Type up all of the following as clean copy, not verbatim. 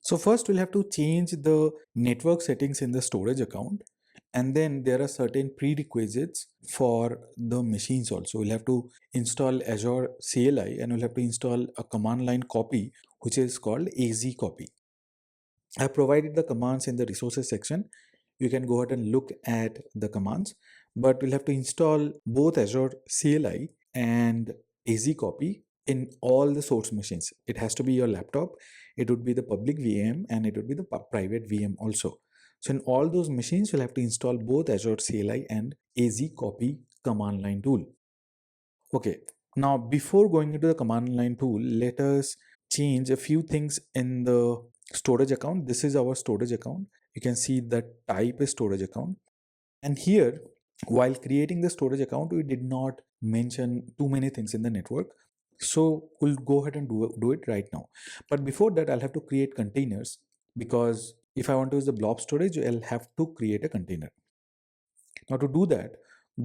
So first we'll have to change the network settings in the storage account, and then there are certain prerequisites for the machines also. We'll have to install Azure CLI, and we'll have to install a command line copy which is called AZ copy. I provided the commands in the resources section. You can go ahead and look at the commands, but we'll have to install both Azure CLI and AZ copy in all the source machines. It has to be your laptop, it would be the public VM, and it would be the private VM also. So in all those machines, you'll have to install both Azure CLI and AZ copy command line tool. Okay, now before going into the command line tool, let us change a few things in the storage account. This is our storage account. You can see the type is storage account. And here, while creating the storage account, we did not mention too many things in the network. So we'll go ahead and do it right now. But before that, I'll have to create containers, because if I want to use the blob storage, I'll have to create a container. Now to do that,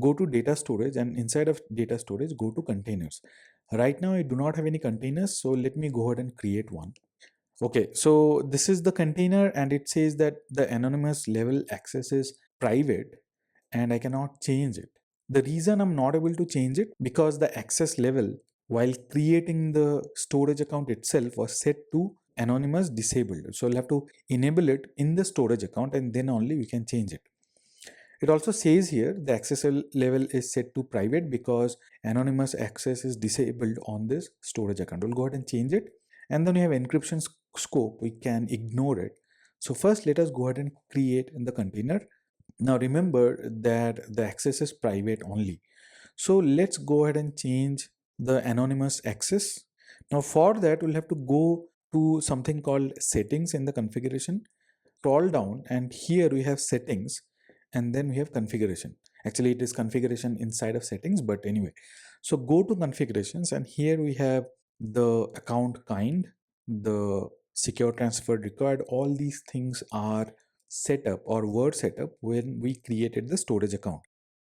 go to data storage, and inside of data storage, go to containers. Right now, I do not have any containers, so let me go ahead and create one. Okay, so this is the container, and it says that the anonymous level access is private and I cannot change it. The reason I'm not able to change it, because the access level while creating the storage account itself was set to anonymous disabled. So I'll have to enable it in the storage account, and then only we can change it. It also says here the access level is set to private because anonymous access is disabled on this storage account. We'll go ahead and change it. And then we have encryption scope. We can ignore it. So first, let us go ahead and create in the container. Now remember that the access is private only. So let's go ahead and change the anonymous access. Now for that, we'll have to go to something called settings in the configuration. Scroll down, and here we have settings, and then we have configuration. Actually, it is configuration inside of settings, but anyway. So go to configurations, and here we have the account kind, the secure transfer required. All these things are set up or were set up when we created the storage account.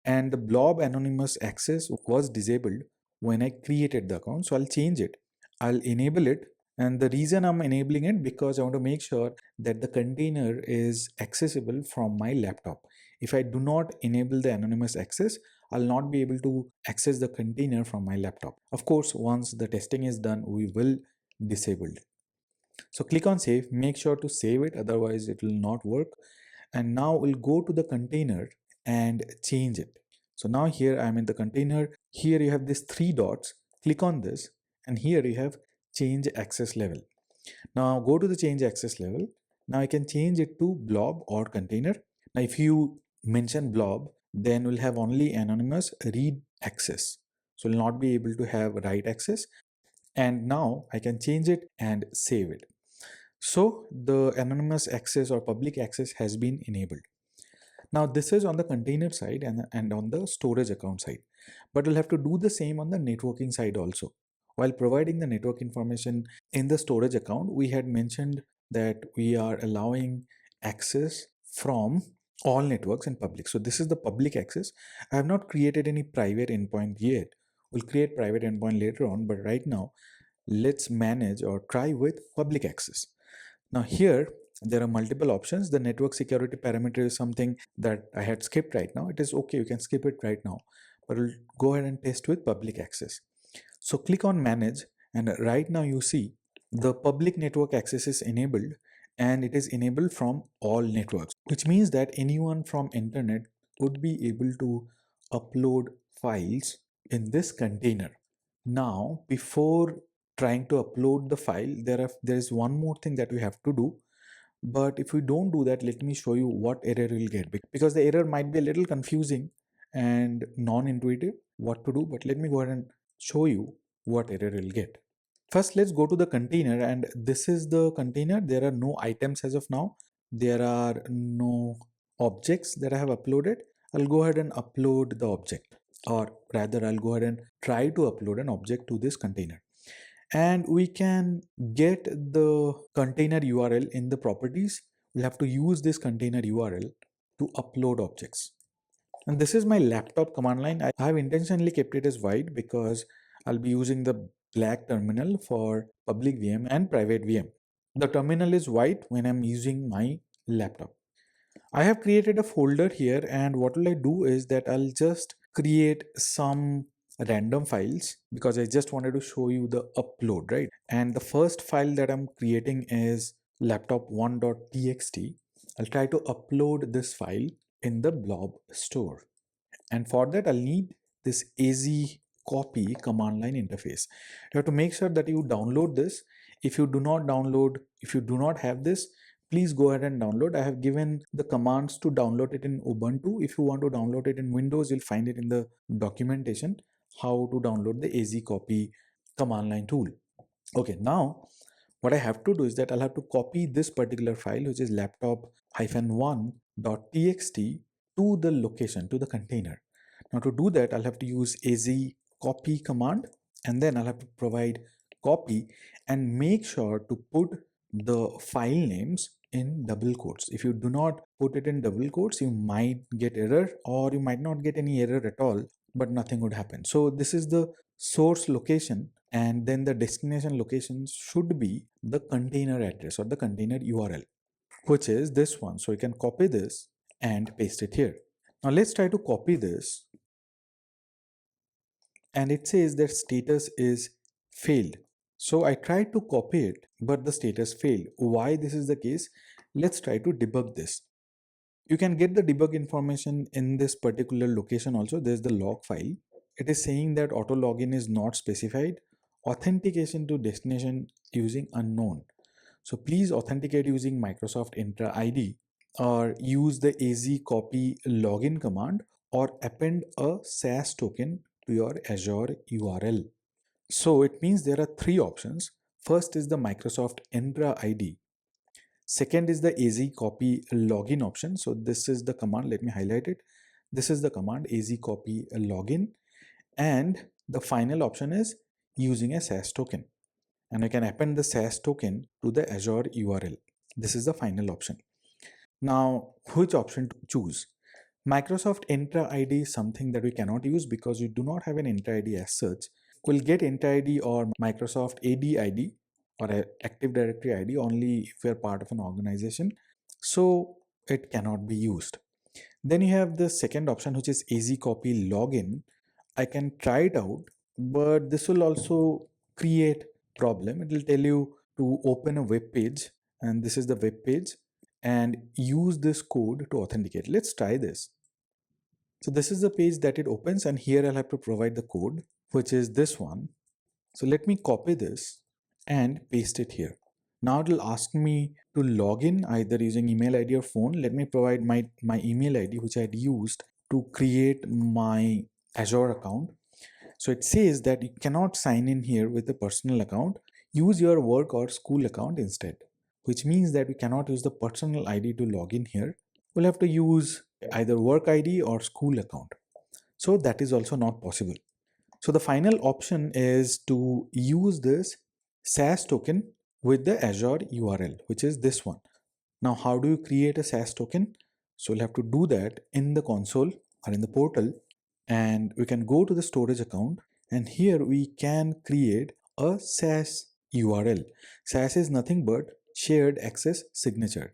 And the blob anonymous access was disabled when I created the account. So I'll change it. I'll enable it. And the reason I'm enabling it, because I want to make sure that the container is accessible from my laptop. If I do not enable the anonymous access, I'll not be able to access the container from my laptop. Of course, once the testing is done, we will disable it. So click on save, make sure to save it, otherwise it will not work. And now we'll go to the container and change it. So now here I'm in the container. Here you have these three dots. Click on this, and here you have change access level. Now go to the change access level. Now I can change it to blob or container. Now if you mention blob, then we'll have only anonymous read access. So we'll not be able to have write access. And now I can change it and save it. So the anonymous access or public access has been enabled. Now this is on the container side and on the storage account side, but we'll have to do the same on the networking side also. While providing the network information in the storage account, we had mentioned that we are allowing access from all networks in public. So this is the public access. I have not created any private endpoint yet. We'll create private endpoint later on, but right now let's manage or try with public access. Now here there are multiple options. The network security parameter is something that I had skipped right now. It is okay, you can skip it right now, but we'll go ahead and test with public access. So click on manage, and right now you see the public network access is enabled, and it is enabled from all networks, which means that anyone from internet would be able to upload files in this container. Now before trying to upload the file, there is one more thing that we have to do. But if we don't do that, let me show you what error we'll get, because the error might be a little confusing and non-intuitive what to do. But let me go ahead and show you what error we'll get. First, let's go to the container, and this is the container. There are no items as of now. There are no objects that I have uploaded. I'll go ahead and upload the object, or rather I'll go ahead and try to upload an object to this container. And we can get the container URL in the properties. We'll have to use this container URL to upload objects. And this is my laptop command line. I have intentionally kept it as white because I'll be using the black terminal for public VM and private VM. The terminal is white when I'm using my laptop. I have created a folder here, and what will I do is that I'll just create some random files because I just wanted to show you the upload, right? And the first file that I'm creating is laptop1.txt. I'll try to upload this file in the blob store. And for that, I'll need this AZ copy command line interface. You have to make sure that you download this. If you do not have this, please go ahead and download. I have given the commands to download it in Ubuntu. If you want to download it in Windows, you'll find it in the documentation how to download the AZ copy command line tool. Okay, now what I have to do is that I'll have to copy this particular file, which is laptop-1.txt, to the location, to the container. Now to do that, I'll have to use az copy command, and then I'll have to provide copy and make sure to put the file names in double quotes. If you do not put it in double quotes, you might get error, or you might not get any error at all, but nothing would happen. So this is the source location, and then the destination location should be the container address or the container URL, which is this one. So you can copy this and paste it here. Now let's try to copy this, and it says that status is failed. So I tried to copy it, but the status failed. Why this is the case? Let's try to debug this. You can get the debug information in this particular location also. There's the log file. It is saying that auto login is not specified. Authentication to destination using unknown. So please authenticate using Microsoft Entra ID, or use the AZ copy login command, or append a SAS token to your Azure URL. So it means there are three options. First is the Microsoft Entra ID. Second is the AZ copy login option. So this is the command. Let me highlight it. This is the command AZ copy login. And the final option is using a SAS token. And I can append the SAS token to the Azure URL. This is the final option. Now, which option to choose? Microsoft Entra ID is something that we cannot use because you do not have an Entra ID as such. We'll get Entra ID or Microsoft AD ID or Active Directory ID only if we are part of an organization. So it cannot be used. Then you have the second option, which is AZ copy login. I can try it out, but this will also create problem. It will tell you to open a web page, and this is the web page, and use this code to authenticate. Let's try this. So this is the page that it opens, and here I'll have to provide the code, which is this one. So let me copy this and paste it here. Now it will ask me to log in either using email ID or phone. Let me provide my email ID, which I had used to create my Azure account. So it says that you cannot sign in here with a personal account. Use your work or school account instead, which means that we cannot use the personal ID to log in here. We'll have to use either work ID or school account. So that is also not possible. So the final option is to use this SAS token with the Azure URL, which is this one. Now, how do you create a SAS token? So we'll have to do that in the console or in the portal, and we can go to the storage account, and here we can create a SAS URL. SAS is nothing but shared access signature.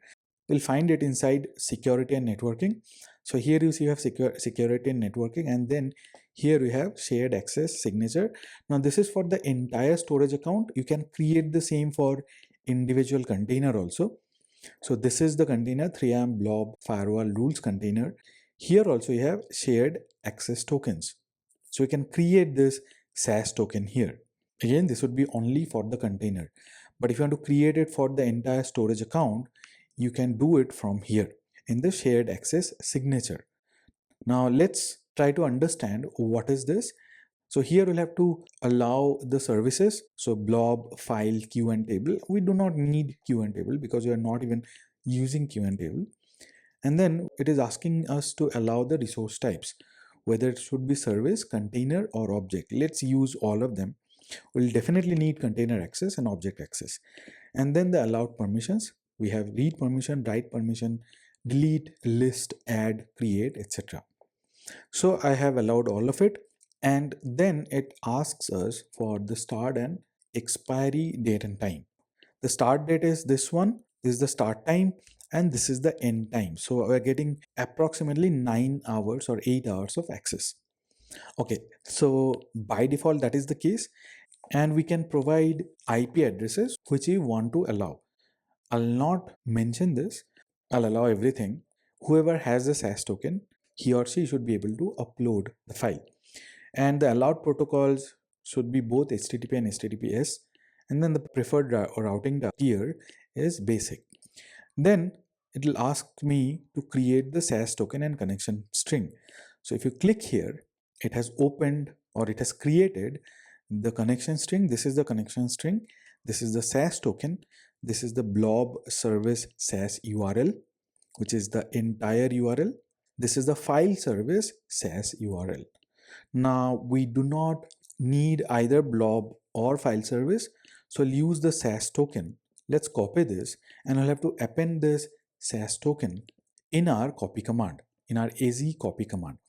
We'll find it inside security and networking. So here you see you have security and networking, and then here we have shared access signature. Now this is for the entire storage account. You can create the same for individual container also. So this is the container 3am blob firewall rules container. Here also you have shared access tokens. So you can create this SAS token here. Again, this would be only for the container. But if you want to create it for the entire storage account, you can do it from here in the shared access signature. Now let's try to understand what is this. So here we'll have to allow the services. So blob, file, queue and table. We do not need queue and table because we are not even using queue and table. And then it is asking us to allow the resource types, whether it should be service, container or object. Let's use all of them. We'll definitely need container access and object access. And then the allowed permissions. We have read permission, write permission, delete, list, add, create, etc. So I have allowed all of it, and then it asks us for the start and expiry date and time. The start date is this one, this is the start time, and this is the end time. So we're getting approximately 9 hours or 8 hours of access. Okay, so by default, that is the case. And we can provide IP addresses which we want to allow. I'll not mention this, I'll allow everything. Whoever has a SaaS token, he or she should be able to upload the file. And the allowed protocols should be both HTTP and HTTPS. And then the preferred routing tier is basic. Then it will ask me to create the SaaS token and connection string. So if you click here, it has opened or it has created the connection string. This is the connection string. This is the SaaS token. This is the blob service SaaS URL, which is the entire URL. This is the file service SaaS URL. Now we do not need either blob or file service. So I'll use the SaaS token. Let's copy this and I'll have to append this SaaS token in our copy command, in our az copy command.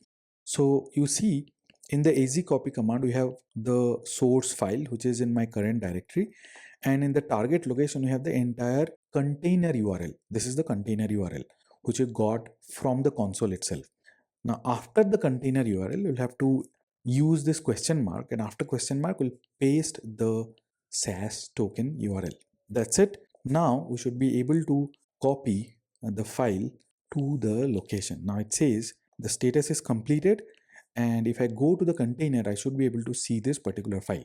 So you see in the az copy command, we have the source file, which is in my current directory. And in the target location, we have the entire container URL. This is the container URL, which you got from the console itself. Now, after the container URL, you'll have to use this question mark, and after question mark, we'll paste the SaaS token URL. That's it. Now we should be able to copy the file to the location. Now it says the status is completed, and if I go to the container, I should be able to see this particular file.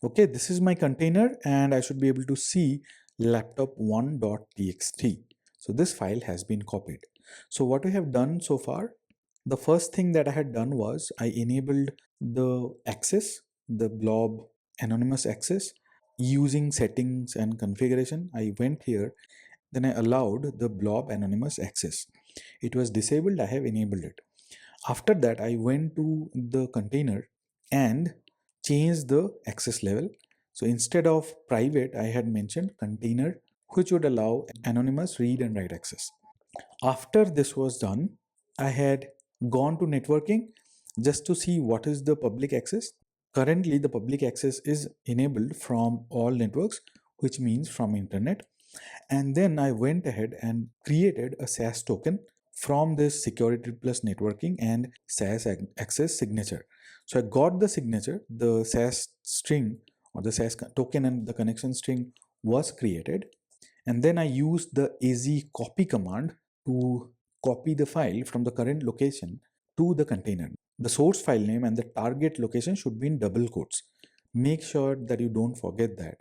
Okay, this is my container, and I should be able to see laptop1.txt. So this file has been copied. So what we have done so far, the first thing that I had done was I enabled the access, the blob anonymous access using settings and configuration. I went here, then I allowed the blob anonymous access. It was disabled, I have enabled it. After that, I went to the container and changed the access level. So instead of private, I had mentioned container, which would allow anonymous read and write access. After this was done, I had gone to networking just to see what is the public access. Currently, the public access is enabled from all networks, which means from internet. And then I went ahead and created a SaaS token from this security plus networking and SaaS access signature. So I got the signature, the SaaS string or the SaaS token and the connection string was created. And then I used the az copy command to copy the file from the current location to the container. The source file name and the target location should be in double quotes. Make sure that you don't forget that.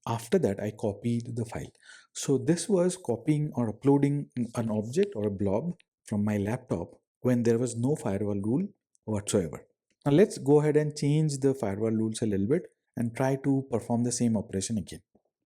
After that, I copied the file. So this was copying or uploading an object or a blob from my laptop when there was no firewall rule whatsoever. Now let's go ahead and change the firewall rules a little bit and try to perform the same operation again.